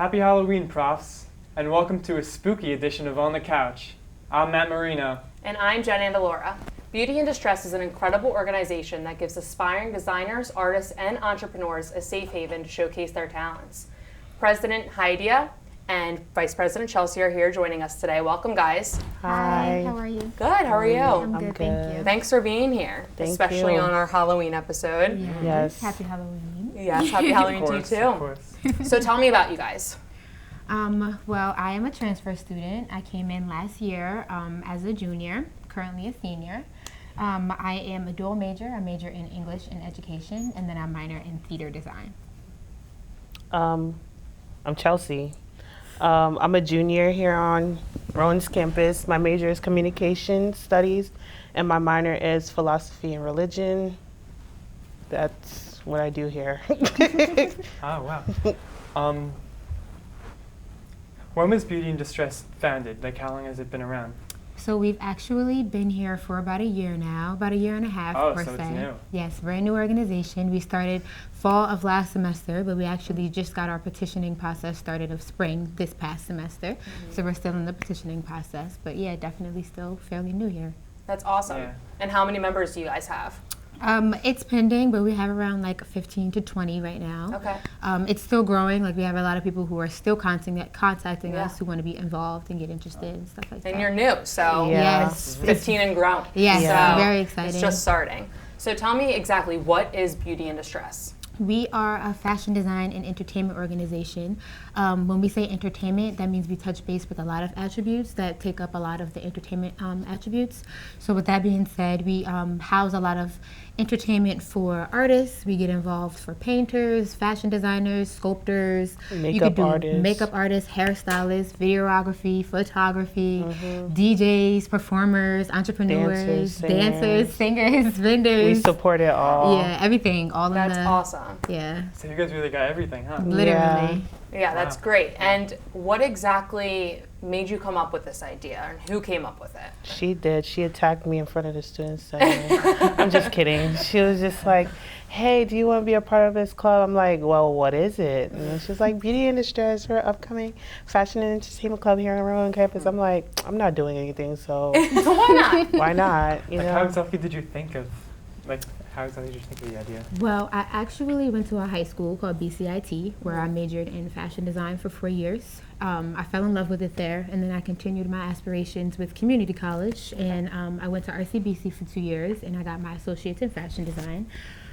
Happy Halloween, profs, and welcome to a spooky edition of On the Couch. I'm Matt Marino. And I'm Jen Andalora. Beauty In Destress is an incredible organization that gives aspiring designers, artists, and entrepreneurs a safe haven to showcase their talents. President Heidia and Vice President Chelsea are here joining us today. Welcome, guys. Hi, how are you? Good, how are you? I'm good, thank you. Thanks for being here, especially on our Halloween episode. Yes. Happy Halloween. Yes, happy Halloween to you too. Of course. So tell me about you guys. Well, I am a transfer student. I came in last year as a junior, currently a senior. I am a dual major. I major in English and education, and then I minor in theater design. I'm Chelsea. I'm a junior here on Rowan's campus. My major is communication studies, and my minor is philosophy and religion. That's what I do here. Oh, wow. When was Beauty In Distress founded? Like, how long has it been around? So we've actually been here for about a year now, about a year and a half per se. So it's new. Yes, brand new organization. We started fall of last semester, but we actually just got our petitioning process started of spring this past semester. So we're still in the petitioning process, but yeah, definitely still fairly new here. That's awesome. Yeah. And how many members do you guys have? It's pending, but we have around like 15 to 20 right now. Okay. It's still growing. Like we have a lot of people who are still contacting Yeah. us who want to be involved and get interested and stuff like that. And you're new, so Yes. 15 and growing. Yes, So very exciting. It's just starting. So tell me exactly, what is Beauty In Distress? We are a fashion design and entertainment organization. When we say entertainment, that means we touch base with a lot of attributes that take up a lot of the entertainment attributes. So with that being said, we house a lot of entertainment for artists. We get involved for painters, fashion designers, sculptors. You could do makeup artists, hairstylists, videography, photography, DJs, performers, entrepreneurs, dancers, singers, vendors. We support it all. Yeah, everything. All That's in the, awesome. Yeah. So you guys really got everything, huh? Literally. Yeah, that's great. And what exactly made you come up with this idea, and who came up with it? She did. She attacked me in front of the students. I'm just kidding. She was just like, hey, do you want to be a part of this club? I'm like, well, what is it? And she's like, Beauty In Distress, we're upcoming fashion and entertainment club here on Rowan campus. I'm like, I'm not doing anything, so Why not? why not? You Like, know? how exactly did you think of, how exactly did you think of the idea? Well, I actually went to a high school called BCIT where I majored in fashion design for 4 years. I fell in love with it there, and then I continued my aspirations with community college, and I went to RCBC for 2 years, and I got my associates in fashion design.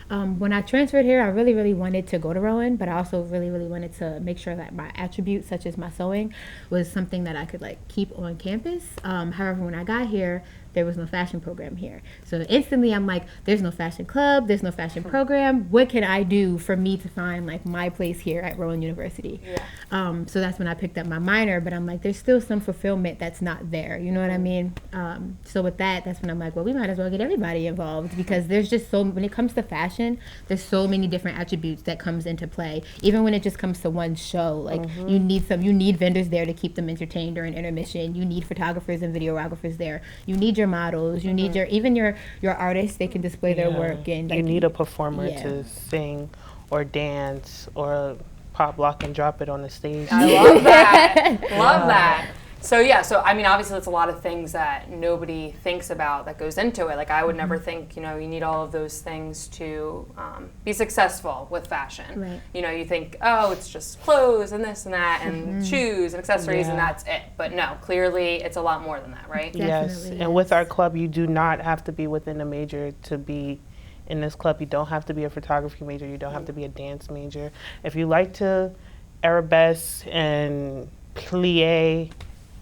When I transferred here, I really, really wanted to go to Rowan, but I also really, really wanted to make sure that my attributes, such as my sewing, was something that I could keep on campus. However, when I got here, there was no fashion program here. So instantly I'm like, there's no fashion club, there's no fashion program. What can I do for me to find my place here at Rowan University? Yeah. So that's when I picked up my minor, but I'm like, there's still some fulfillment that's not there. You know what I mean? So with that's when I'm like, well, we might as well get everybody involved, because there's just when it comes to fashion, there's so many different attributes that comes into play. Even when it just comes to one show, you need vendors there to keep them entertained during intermission. You need photographers and videographers there. You need your models. You need your artists. They can display their work, and you need a performer to sing or dance or pop, lock, and drop it on the stage. I love that. Love that. So I mean, obviously it's a lot of things that nobody thinks about that goes into it. Like, I would never think, you need all of those things to be successful with fashion. Right. You think, oh, it's just clothes and this and that and shoes and accessories and that's it. But no, clearly it's a lot more than that, right? Yes, Definitely, and with our club, you do not have to be within a major to be in this club. You don't have to be a photography major. You don't have to be a dance major. If you like to arabesque and plie,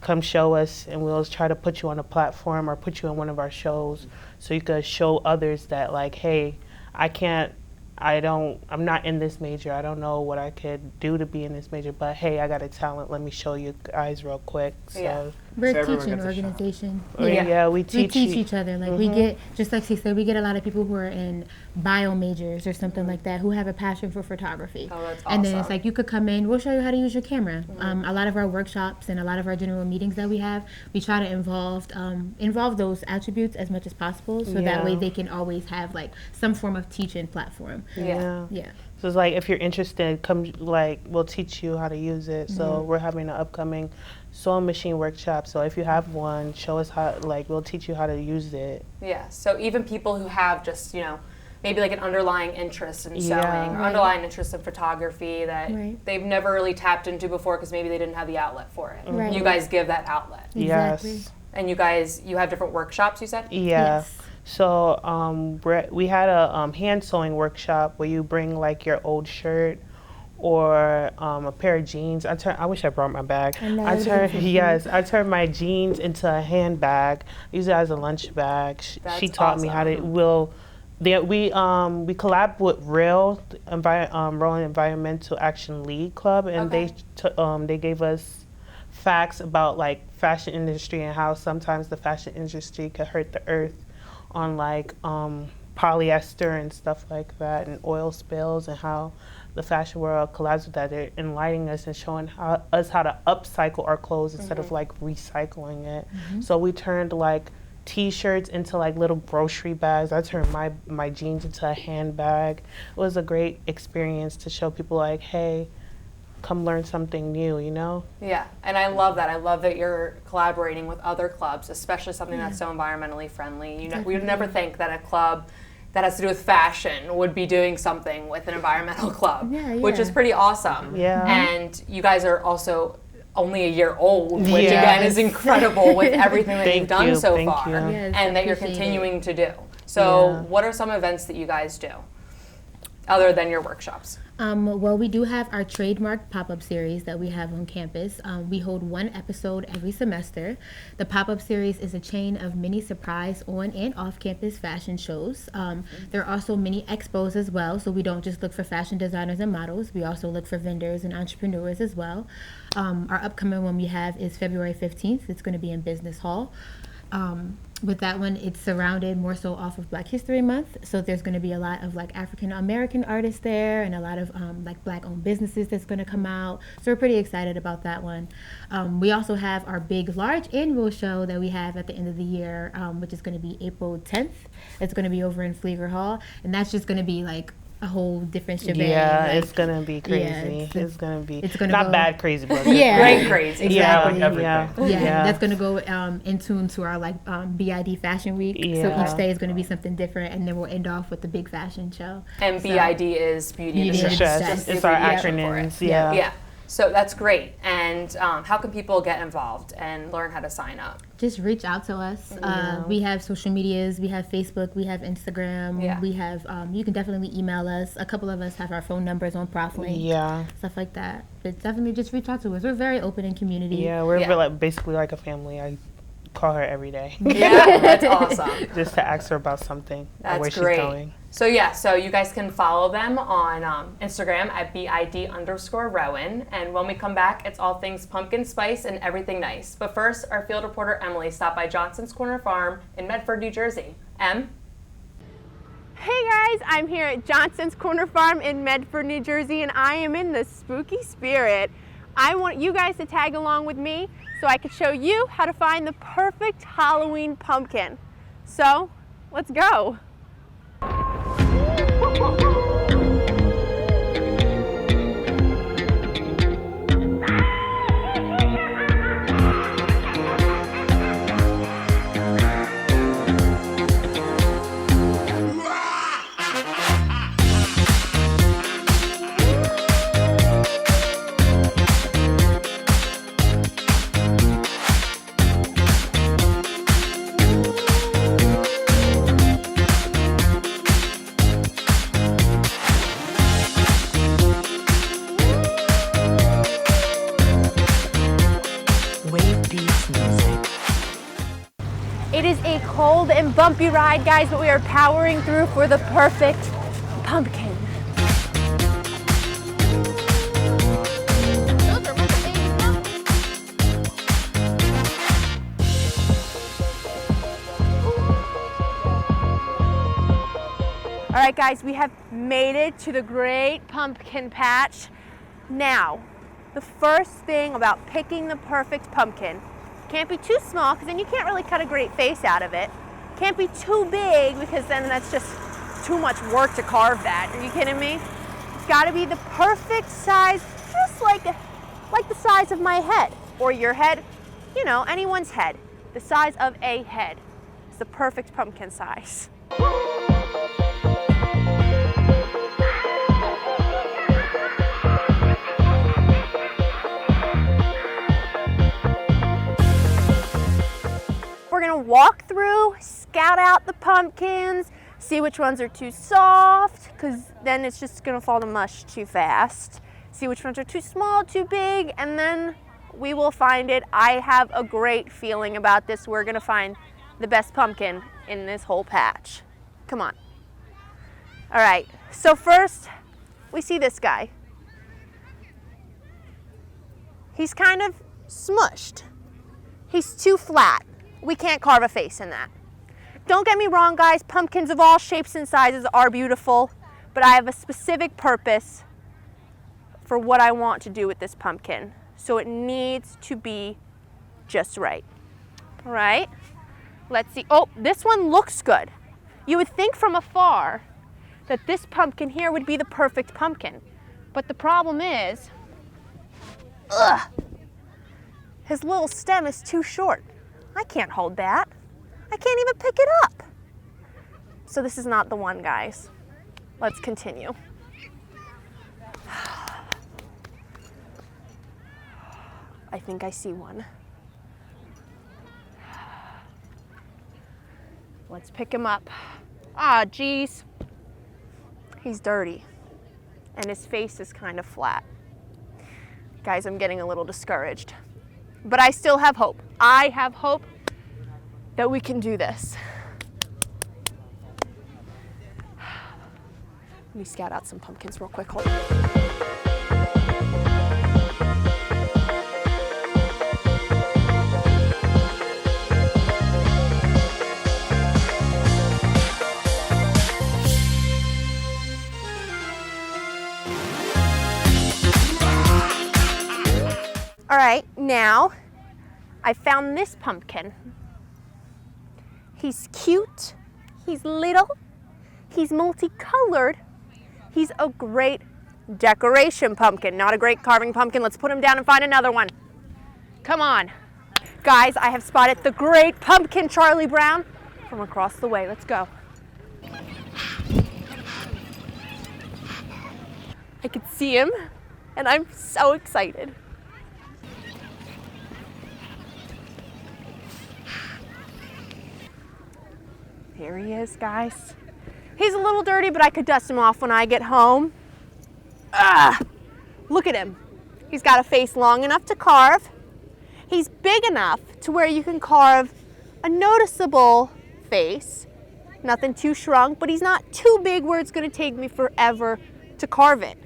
come show us, and we'll try to put you on a platform or put you in one of our shows so you could show others that, hey, I'm not in this major. I don't know what I could do to be in this major, but hey, I got a talent. Let me show you guys real quick. So Yeah. We're So a everyone teaching gets a shot. organization. we teach each other. We get, just like she said, we get a lot of people who are in bio majors or something like that who have a passion for photography. Oh, that's And then it's awesome. like, you could come in, we'll show you how to use your camera. A lot of our workshops and a lot of our general meetings that we have, we try to involve those attributes as much as possible, so that way they can always have some form of teaching platform. Yeah. Yeah. So it's like, if you're interested, come, like, we'll teach you how to use it. So we're having an upcoming sewing machine workshop. So if you have one, show us how, like, we'll teach you how to use it. Yeah, so even people who have just, maybe like an underlying interest in sewing or Right. underlying interest in photography that Right. they've never really tapped into before because maybe they didn't have the outlet for it. Right. You guys give that outlet. Exactly. Yes. And you have different workshops, you said? Yeah. Yes. So we had a hand sewing workshop where you bring like your old shirt or a pair of jeans. I wish I brought my bag. I know, it would've been so cute. I turned my jeans into a handbag. I use it as a lunch bag. That's She taught me how to. awesome. We collabed with Rowan Environmental Action League Club, and Okay. they gave us facts about like fashion industry and how sometimes the fashion industry could hurt the earth on like polyester and stuff like that, and oil spills, and how the fashion world collides with that. They're enlightening us and showing us how to upcycle our clothes instead of like recycling it. So we turned like T-shirts into like little grocery bags. I turned my jeans into a handbag. It was a great experience to show people like, hey, come learn something new, Yeah, and I love that. I love that you're collaborating with other clubs, especially something that's so environmentally friendly. We would never think that a club that has to do with fashion would be doing something with an environmental club, which is pretty awesome. Yeah. And you guys are also only a year old, which Yes. again is incredible with everything that you've done so thank far, you. Yes, and that you're appreciate it. continuing to do. So, Yeah. what are some events that you guys do, other than your workshops? Well, we do have our trademark pop-up series that we have on campus. We hold one episode every semester. The pop-up series is a chain of mini surprise on and off-campus fashion shows. There are also mini expos as well, so we don't just look for fashion designers and models. We also look for vendors and entrepreneurs as well. Our upcoming one we have is February 15th. It's going to be in Business Hall. With that one, it's surrounded more so off of Black History Month. So there's going to be a lot of like African American artists there, and a lot of like Black-owned businesses that's going to come out. So we're pretty excited about that one. We also have our big, large annual show that we have at the end of the year, which is going to be April 10th. It's going to be over in Flieger Hall, and that's just going to be like a whole different shebang. Yeah, like, it's gonna be crazy. yeah, it's gonna be it's gonna not go- bad crazy, but Yeah. Great crazy. Exactly. Yeah, Yeah, that's going to go in tune to our like BID Fashion Week. So Yeah. each day is going to be something different, and then we'll end off with the big fashion show. And So- BID is Beauty in Beauty in Destress. Destress. Just the It's our abbreviation for acronyms. it. Yeah. Yeah. So that's great. And how can people get involved and learn how to sign up? Just reach out to us. We have social medias. We have Facebook. We have Instagram. Yeah. We have. You can definitely email us. A couple of us have our phone numbers on ProfLink. Yeah. Stuff like that. But definitely just reach out to us. We're very open in community. Yeah, we're Yeah. like basically like a family. I call her every day Yeah, that's awesome. just to ask her about something or That's where great. she's going. So you guys can follow them on Instagram at BID_Rowan. And when we come back, it's all things pumpkin spice and everything nice. But first, our field reporter Emily stopped by Johnson's Corner Farm in Medford, New Jersey. Em? Hey guys, I'm here at Johnson's Corner Farm in Medford, New Jersey, and I am in the spooky spirit. I want you guys to tag along with me so I can show you how to find the perfect Halloween pumpkin. So, let's go. It is a cold and bumpy ride, guys, but we are powering through for the perfect pumpkin. All right, guys, we have made it to the great pumpkin patch. Now, the first thing about picking the perfect pumpkin, can't be too small because then you can't really cut a great face out of it. Can't be too big because then that's just too much work to carve that. Are you kidding me? got to be the perfect size, just like the size of my head or your head, you know, anyone's head. The size of a head. It's the perfect pumpkin size. We're gonna walk through, scout out the pumpkins, see which ones are too soft, because then it's just gonna fall to mush too fast. See which ones are too small, too big, and then we will find it. I have a great feeling about this. We're gonna find the best pumpkin in this whole patch. Come on. All right, so first we see this guy. He's kind of smushed. He's too flat. We can't carve a face in that. Don't get me wrong, guys, pumpkins of all shapes and sizes are beautiful, but I have a specific purpose for what I want to do with this pumpkin. So it needs to be just right. All right, let's see. Oh, this one looks good. You would think from afar that this pumpkin here would be the perfect pumpkin. But the problem is, his little stem is too short. I can't hold that. I can't even pick it up. So this is not the one, guys. Let's continue. I think I see one. Let's pick him up. Ah, geez. He's dirty. And his face is kind of flat. Guys, I'm getting a little discouraged. But I still have hope. I have hope that we can do this. Let me scout out some pumpkins real quick. Hold on. All right, now I found this pumpkin. He's cute, he's little, he's multicolored, he's a great decoration pumpkin, not a great carving pumpkin. Let's put him down and find another one. Come on. Guys, I have spotted the great pumpkin Charlie Brown from across the way. Let's go. I can see him, and I'm so excited. Here he is, guys. He's a little dirty, but I could dust him off when I get home. Look at him. He's got a face long enough to carve. He's big enough to where you can carve a noticeable face. Nothing too shrunk, but he's not too big where it's gonna take me forever to carve it.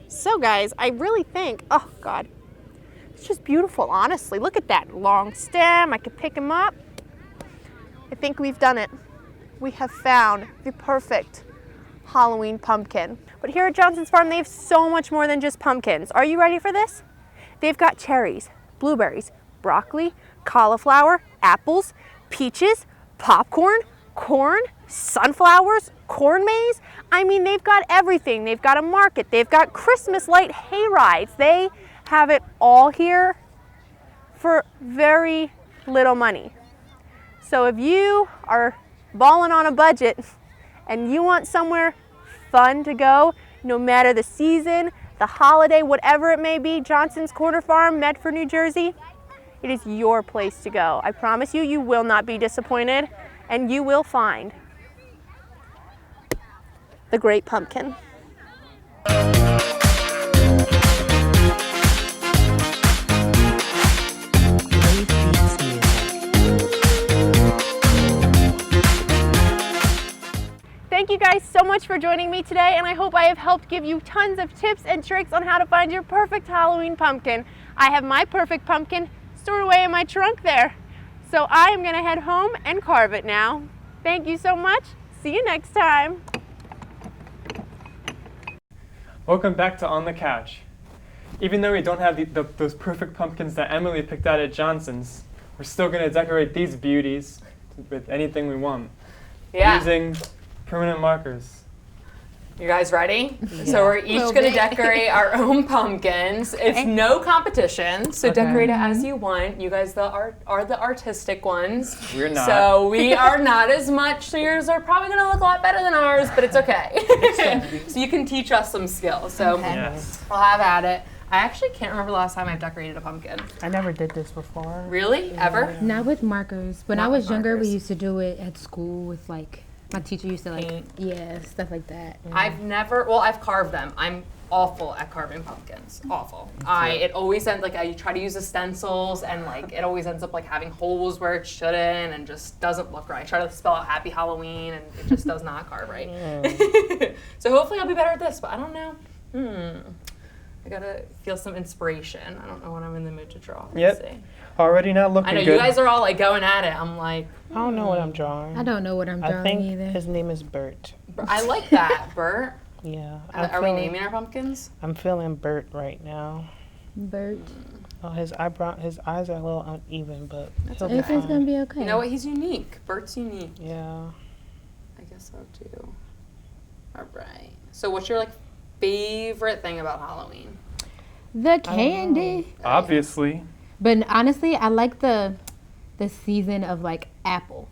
So guys, I really think, oh God, it's just beautiful, honestly. Look at that long stem. I could pick him up. I think we've done it. We have found the perfect Halloween pumpkin. But here at Johnson's Farm, they have so much more than just pumpkins. Are you ready for this? They've got cherries, blueberries, broccoli, cauliflower, apples, peaches, popcorn, corn, sunflowers, corn maze. I mean, they've got everything. They've got a market. They've got Christmas light hay rides. They have it all here for very little money. So if you are balling on a budget and you want somewhere fun to go, no matter the season, the holiday, whatever it may be, Johnson's Corner Farm, Medford, New Jersey, it is your place to go. I promise you, you will not be disappointed, and you will find the great pumpkin. Thank you guys so much for joining me today, and I hope I have helped give you tons of tips and tricks on how to find your perfect Halloween pumpkin. I have my perfect pumpkin stored away in my trunk there. So I am gonna head home and carve it now. Thank you so much. See you next time. Welcome back to On the Couch. Even though we don't have those perfect pumpkins that Emily picked out at Johnson's, we're still going to decorate these beauties with anything we want. Yeah. Using permanent markers. You guys ready? Yeah. So we're each Little going to bit. decorate our own pumpkins. It's no competition, so Okay. decorate it as you want. You guys are the artistic ones. We're not. So we are not as much. So yours are probably going to look a lot better than ours, but it's okay. So you can teach us some skills. So Okay. Yes. we'll have at it. I actually can't remember the last time I've decorated a pumpkin. I never did this before. Really? Ever? Not with markers. When I Not was with younger, we markers. used to do it at school with like, my teacher used to like, Paint. yeah, stuff like that. I've carved them. I'm awful at carving pumpkins. Awful. It always ends, like, I try to use the stencils and, like, it always ends up, like, having holes where it shouldn't and just doesn't look right. I try to spell out Happy Halloween and it just does not carve right. So hopefully I'll be better at this, but I don't know. I gotta feel some inspiration. I don't know what I'm in the mood to draw. Let's Yep. see. Already not looking I know good. you guys are all, like, going at it. I'm like, I don't know what I'm drawing. I don't know what I'm I drawing think either. his name is Bert. I like that, Bert. Yeah. Are we naming our pumpkins? I'm feeling Bert right now. Bert. Oh, his eyes are a little uneven, but he'll be Everything's gonna fine. be okay. You know what? He's unique. Bert's unique. Yeah. I guess so too. All right. So what's your, like, favorite thing about Halloween? The candy. Obviously. But honestly, I like the season of like apple.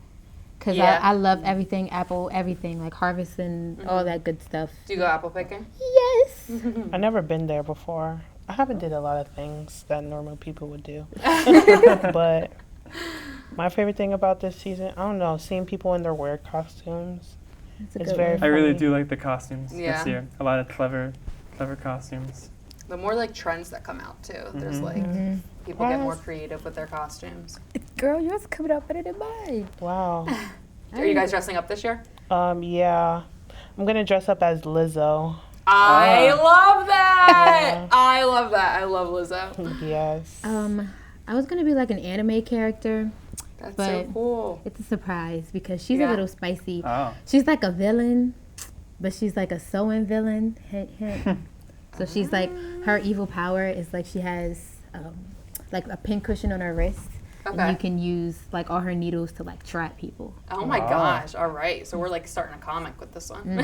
Because Yeah. I love everything apple, everything, like harvesting, all that good stuff. Do you go apple picking? Yes. I've never been there before. I haven't did a lot of things that normal people would do. But my favorite thing about this season, I don't know, seeing people in their weird costumes. That's a It's good very one. I really funny. do like the costumes Yeah. this year. A lot of clever costumes. The more, like, trends that come out too. There's like people get more creative with their costumes. Girl, yours coming out better than mine. Wow. Are you guys dressing up this year? Yeah. I'm gonna dress up as Lizzo. I love that. I love that. I love Lizzo. Yes. I was gonna be like an anime character. That's so But- cool. It's a surprise because she's Yeah. a little spicy. Oh. She's like a villain, but she's like a sewing villain. Hint, hint. So she's like, her evil power is like she has like a pincushion on her wrist. Okay. And you can use like all her needles to like trap people. Oh my Wow. gosh. All right. So we're like starting a comic with this one.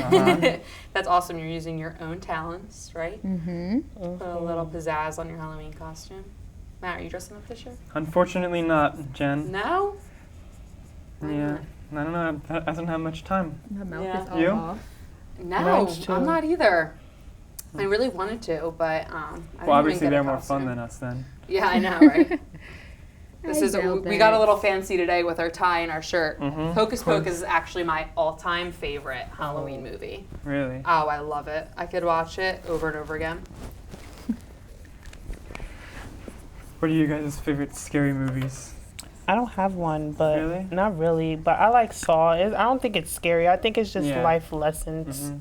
That's awesome. You're using your own talents, right? Mm-hmm. Put a little pizzazz on your Halloween costume. Matt, are you dressing up this year? Unfortunately not, Jen. No? Yeah. I don't know. I don't have much time. My mouth Yeah. is all You? off. No, Mine's too. I'm not either. I really wanted to, but I didn't Well, obviously even get they're a more fun costume. than us then. Yeah, I know, right? This I is doubt we got a that. little fancy today with our tie and our shirt. Mhm, Hocus of course. Pocus is actually my all-time favorite Halloween movie. Really. Oh, I love it. I could watch it over and over again. What are you guys' favorite scary movies? I don't have one, but Really? not really. But I like Saw. I don't think it's scary. I think it's just Yeah. life lessons. Mhm.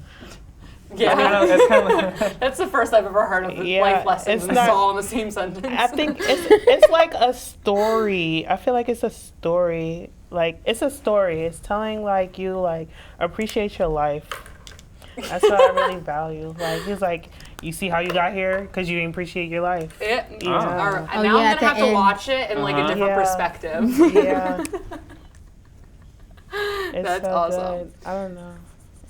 Yeah, I don't know, it's kind of that's the first I've ever heard of the Yeah, life lessons it's and not- Saw in the same sentence. I think it's like a story. I feel like it's a story. Like it's a story. It's telling like you like appreciate your life. That's what I really value. Like it's like you see how you got here because you didn't appreciate your life. Yeah. Yeah. All right. Oh, Now yeah, I'm at gonna have the to end. watch it in like a Uh-huh. different Yeah. perspective. Yeah. It's That's so awesome. good. I don't know.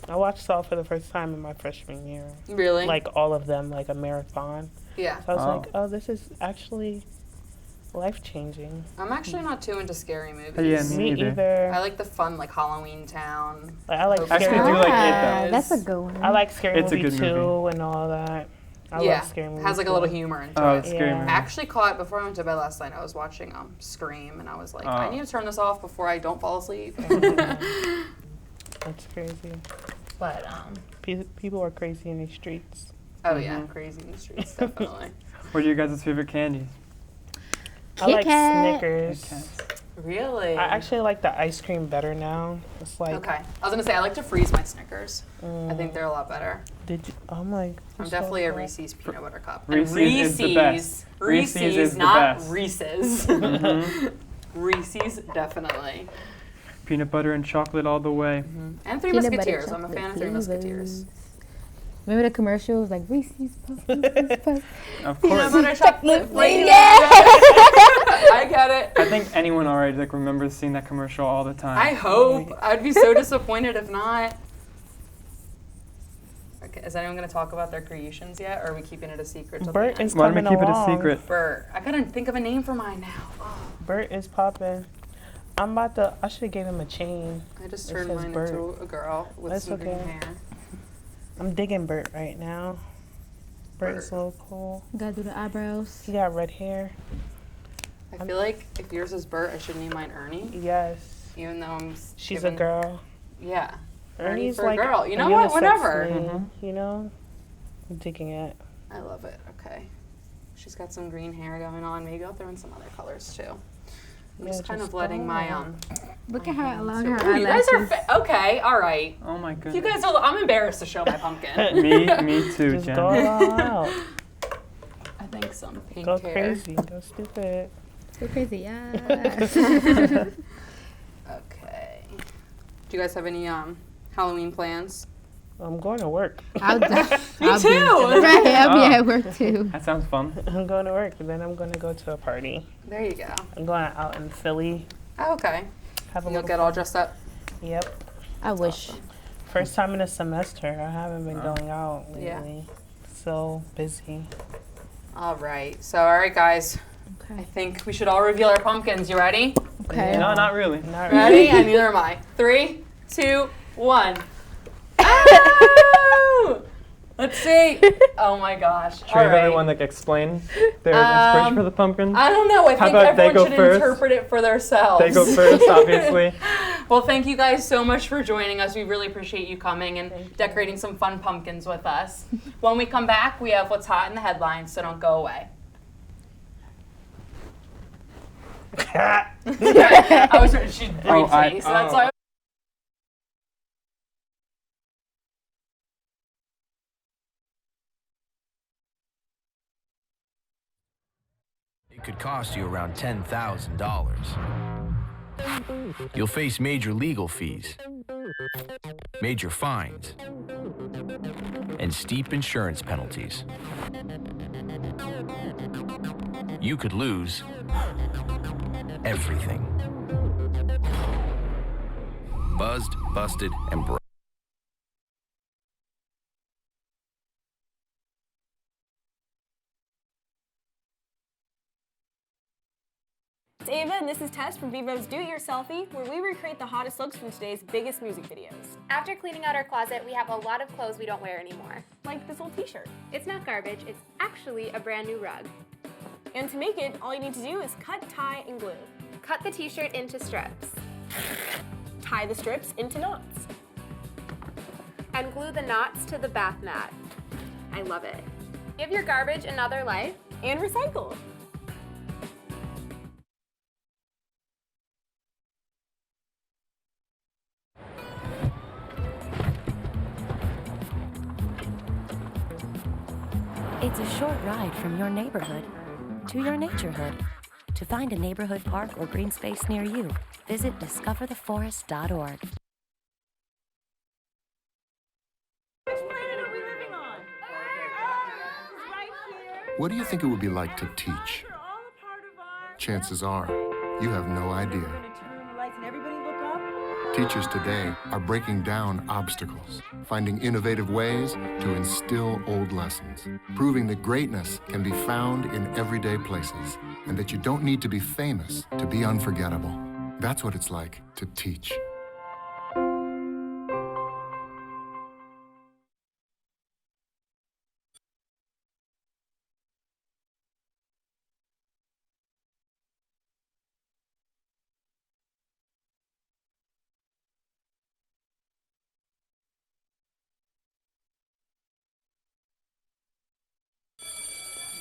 I watched Saw for the first time in my freshman year. Really? Like all of them, like a marathon. Yeah. So I was Oh. like, oh, this is actually life changing. I'm actually not too into scary movies. Yeah, Me either. either. I like the fun, like Halloween Town. Like, I like I actually scary. do like it, Ah, though. that's a good one. I like Scary It's a Movie good 2 and all that. I Yeah, love Scary Movie has like a 2. little humor into Oh, it. it's scary Yeah. movie. I actually caught before I went to bed last night. I was watching Scream, and I was like, I Oh. need to turn this off before I don't fall asleep. That's crazy. But People are crazy in these streets. oh yeah, crazy in the streets, definitely. What are you guys' favorite candies? I Kit like Kat. Snickers. Really? I actually like the ice cream better now. It's like, Okay, I was gonna say I like to freeze my Snickers. I think they're a lot better. did you? I'm like, I'm so definitely a glad. Reese's peanut butter cup. Reese's and is the best. Reese's, Reese's is the not best. Reese's. Mhm. Reese's, definitely. Peanut butter and chocolate all the way. And Three Peanut butter Musketeers. I'm a chocolate fan of Three flavors. Musketeers. Remember the commercial? It was like Reese's Puffs, Reese's Puffs. Of Peanut course. butter chocolate flavor. Yeah. I get it. I think anyone already like remembers seeing that commercial all the time. I hope. I'd be so disappointed if not. Is anyone going to talk about their creations yet, or are we keeping it a secret till Bert the end? is Why don't we coming keep it a along. secret? Bert. I couldn't think of a name for mine now. Oh, Bert is popping. I should have gave him a chain. I just It turned says mine Bert. into a girl with That's some green okay. hair. I'm digging Bert right now. Bert is Bert. a little cool. Gotta do the eyebrows. He got red hair. I feel like if yours is Bert, I should name mine Ernie, Yes. even though She's given, a girl. Yeah. Ernie Ernie's for like a girl. You a know what? unisex Whatever. name, You know? I'm digging it. I love it. Okay. She's got some green hair going on. Maybe I'll throw in some other colors too. I'm Yeah, just kind just of letting go. my Look at her allowing her Ooh, you guys eyelashes. are okay. All right. Oh my goodness. You guys are. I'm embarrassed to show my pumpkin. me too, Just Jen. go all out. I think some pink Go hair. crazy. Go stupid. Go crazy, yeah. Okay. Do you guys have any Halloween plans? I'm going to work. I'll Me I'll too. Right, I'll be at work too. That sounds fun. I'm going to work, and then I'm going to go to a party. There you go. I'm going out in Philly. Oh, okay. Have a You'll little get all dressed up. Yep. I wish. First time in a semester. I haven't been going out Yeah. lately. So busy. All right. So, all right, guys. I Okay. think we should all reveal our pumpkins. You ready? Okay. No, not really. Not Ready? And neither am I. 3, 2, 1. Oh! Let's see. Oh my gosh. Should we All have right. everyone like explain their inspiration for the pumpkin? I don't know. I How think about they everyone go should first? interpret it for themselves. They go first, obviously. Well, thank you guys so much for joining us. We really appreciate you coming and decorating some fun pumpkins with us. When we come back, we have what's hot in the headlines, so don't go away. I was trying to shoot Breed's face, so that's why. It could cost you around $10,000. You'll face major legal fees, major fines, and steep insurance penalties. You could lose everything. Buzzed, busted, and broke. It's Ava, and this is Tess from Vivo's Do-It-Yourselfie, where we recreate the hottest looks from today's biggest music videos. After cleaning out our closet, we have a lot of clothes we don't wear anymore. Like this old t-shirt. It's not garbage, it's actually a brand new rug. And to make it, all you need to do is cut, tie, and glue. Cut the t-shirt into strips. Tie the strips into knots. And glue the knots to the bath mat. I love it. Give your garbage another life. And recycle. It's a short ride from your neighborhood to your naturehood. To find a neighborhood park or green space near you, visit discovertheforest.org. What do you think it would be like to teach? Chances are, you have no idea. Teachers today are breaking down obstacles, finding innovative ways to instill old lessons, proving that greatness can be found in everyday places, and that you don't need to be famous to be unforgettable. That's what it's like to teach.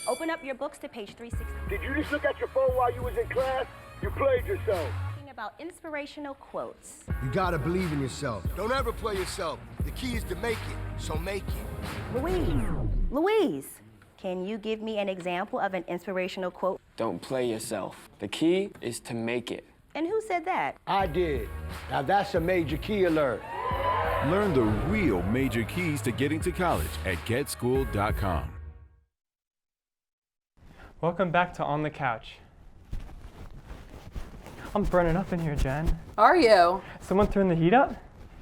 Open up your books to page 360. Did you just look at your phone while you was in class? You played yourself. Talking about inspirational quotes. You gotta believe in yourself. Don't ever play yourself. The key is to make it, so make it. Louise, can you give me an example of an inspirational quote? Don't play yourself. The key is to make it. And who said that? I did. Now that's a major key alert. Learn the real major keys to getting to college at getschool.com. Welcome back to On the Couch. I'm burning up in here, Jen. Are you? Someone turn the heat up?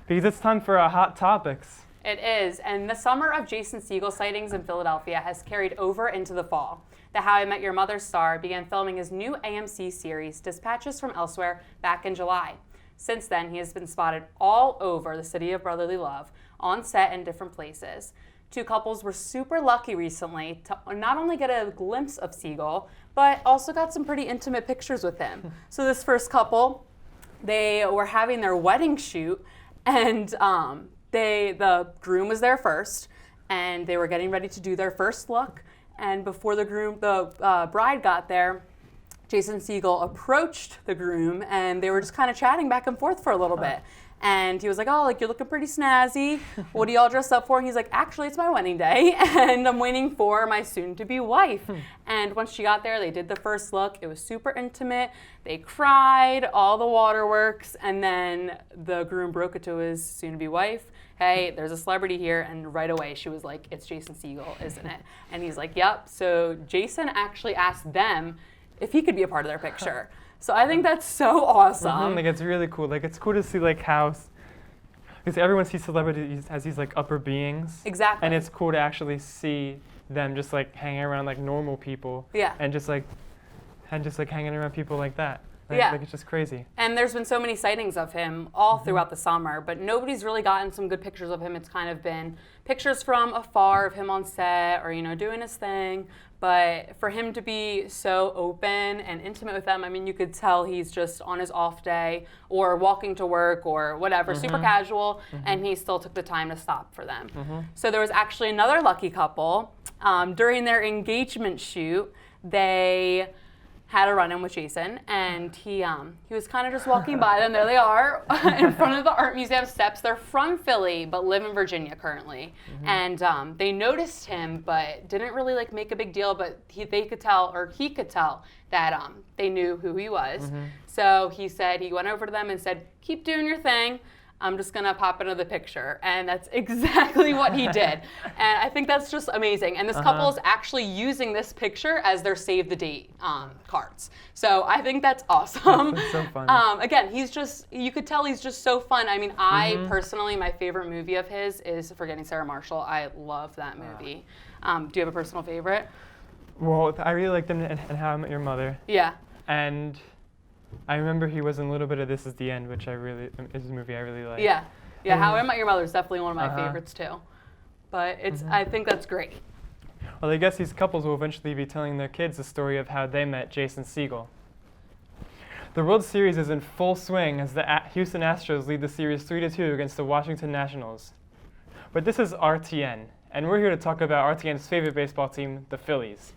Because it's time for our hot topics. It is, and the summer of Jason Segel sightings in Philadelphia has carried over into the fall. The How I Met Your Mother star began filming his new AMC series, Dispatches from Elsewhere, back in July. Since then, he has been spotted all over the city of brotherly love, on set in different places. Two couples were super lucky recently to not only get a glimpse of Segel, but also got some pretty intimate pictures with him. So this first couple, they were having their wedding shoot, and the groom was there first, and they were getting ready to do their first look. And before the bride got there, Jason Segel approached the groom, and they were just kind of chatting back and forth for a little bit. And he was like, oh, like, you're looking pretty snazzy. What are y'all dressed up for? And he's like, actually, it's my wedding day, and I'm waiting for my soon-to-be wife. And once she got there, they did the first look. It was super intimate. They cried, all the waterworks, and then the groom broke it to his soon-to-be wife. Hey, there's a celebrity here, and right away she was like, it's Jason Segel, isn't it? And he's like, yep. So Jason actually asked them if he could be a part of their picture. So I think that's so awesome. Like, it's really cool. Like, it's cool to see, like, how, because everyone sees celebrities as these, like, upper beings. Exactly. And it's cool to actually see them just, like, hanging around like normal people. Yeah. And just hanging around people like that. Like, Yeah. Like, it's just crazy. And there's been so many sightings of him all throughout the summer, but nobody's really gotten some good pictures of him. It's kind of been pictures from afar of him on set or, you know, doing his thing. But for him to be so open and intimate with them, I mean, you could tell he's just on his off day or walking to work or whatever, super casual, and he still took the time to stop for them. So there was actually another lucky couple. During their engagement shoot, they had a run-in with Jason, and he was kind of just walking by them. There they are in front of the Art Museum steps. They're from Philly, but live in Virginia currently. And they noticed him, but didn't really like make a big deal. But he could tell that they knew who he was. So he went over to them and said, "Keep doing your thing. I'm just gonna pop into the picture." And that's exactly what he did. And I think that's just amazing. And this couple is actually using this picture as their save the date cards. So I think that's awesome. That's so fun. Again, you could tell he's just so fun. I mean, I personally, my favorite movie of his is Forgetting Sarah Marshall. I love that movie. Do you have a personal favorite? Well, I really liked him in How I Met Your Mother. Yeah. And I remember he was in a little bit of This Is the End, which is a movie I really like. Yeah. Yeah, How I Met Your Mother is definitely one of my favorites too. But I think that's great. Well, I guess these couples will eventually be telling their kids the story of how they met Jason Segel. The World Series is in full swing as the Houston Astros lead the series 3-2 against the Washington Nationals. But this is RTN, and we're here to talk about RTN's favorite baseball team, the Phillies.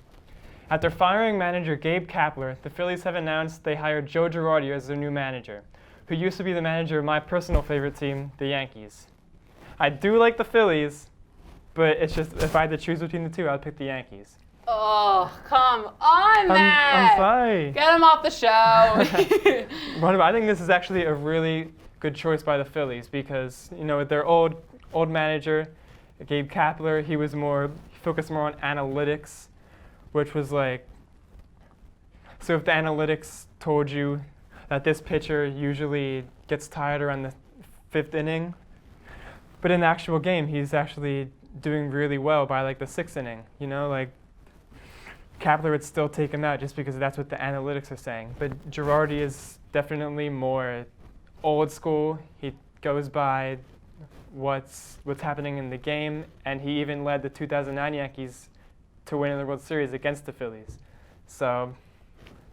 After firing manager Gabe Kapler, the Phillies have announced they hired Joe Girardi as their new manager, who used to be the manager of my personal favorite team, the Yankees. I do like the Phillies, but it's just, if I had to choose between the two, I'd pick the Yankees. Oh, come on, Matt! I'm sorry. Get him off the show. But I think this is actually a really good choice by the Phillies because, you know, with their old manager, Gabe Kapler, he focused more on analytics, which was like, so if the analytics told you that this pitcher usually gets tired around the 5th inning, but in the actual game, he's actually doing really well by like the 6th inning, you know, like Kapler would still take him out just because that's what the analytics are saying. But Girardi is definitely more old school. He goes by what's happening in the game, and he even led the 2009 Yankees to win in the World Series against the Phillies. So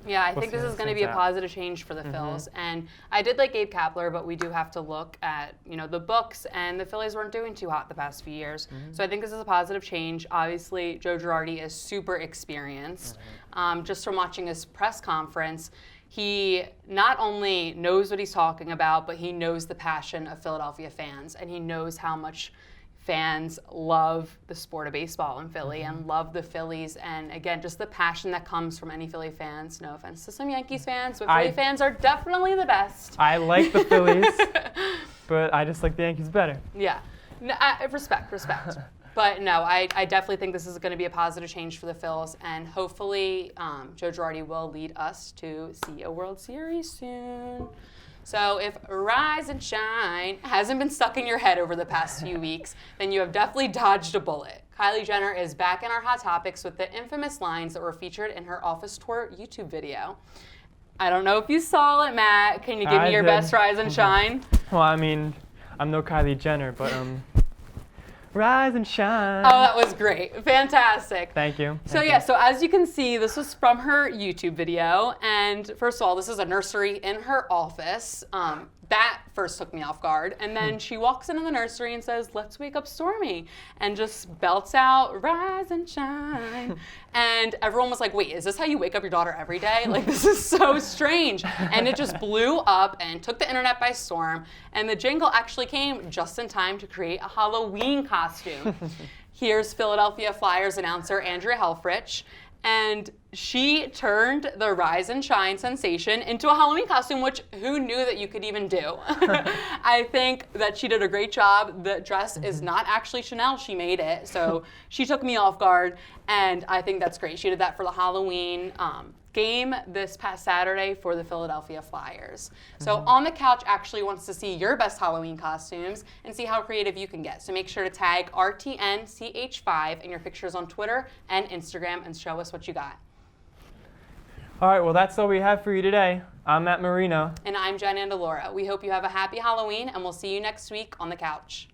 yeah, I think this is going to be a positive change for the Phils. And I did like Gabe Kapler, but we do have to look at, you know, the books, and the Phillies weren't doing too hot the past few years. So I think this is a positive change. Obviously, Joe Girardi is super experienced. Just from watching his press conference, he not only knows what he's talking about, but he knows the passion of Philadelphia fans, and he knows how much fans love the sport of baseball in Philly and love the Phillies. And again, just the passion that comes from any Philly fans. No offense to some Yankees fans, but Philly fans are definitely the best. I like the Phillies, but I just like the Yankees better. Yeah, no, respect. But no, I definitely think this is going to be a positive change for the Phils, and hopefully Joe Girardi will lead us to see a World Series soon. So if Rise and Shine hasn't been stuck in your head over the past few weeks, then you have definitely dodged a bullet. Kylie Jenner is back in our Hot Topics with the infamous lines that were featured in her office tour YouTube video. I don't know if you saw it, Matt. Can you give me your best Rise and Shine? Well, I mean, I'm no Kylie Jenner, but rise and shine. Oh, that was great. Fantastic. Thank you. So yeah, so as you can see, this was from her YouTube video. And first of all, this is a nursery in her office. That first took me off guard. And then she walks into the nursery and says, "Let's wake up Stormy," and just belts out, "Rise and shine." And everyone was like, "Wait, is this how you wake up your daughter every day? Like, this is so strange." And it just blew up and took the internet by storm. And the jingle actually came just in time to create a Halloween costume. Here's Philadelphia Flyers announcer Andrea Helfrich. And she turned the Rise and Shine sensation into a Halloween costume, which who knew that you could even do? I think that she did a great job. The dress is not actually Chanel, she made it. So she took me off guard, and I think that's great. She did that for the Halloween game this past Saturday for the Philadelphia Flyers. So On the Couch actually wants to see your best Halloween costumes and see how creative you can get. So make sure to tag RTNCH5 in your pictures on Twitter and Instagram and show us what you got. All right, well, that's all we have for you today. I'm Matt Marino. And I'm Jen Andalora. We hope you have a happy Halloween, and we'll see you next week on the couch.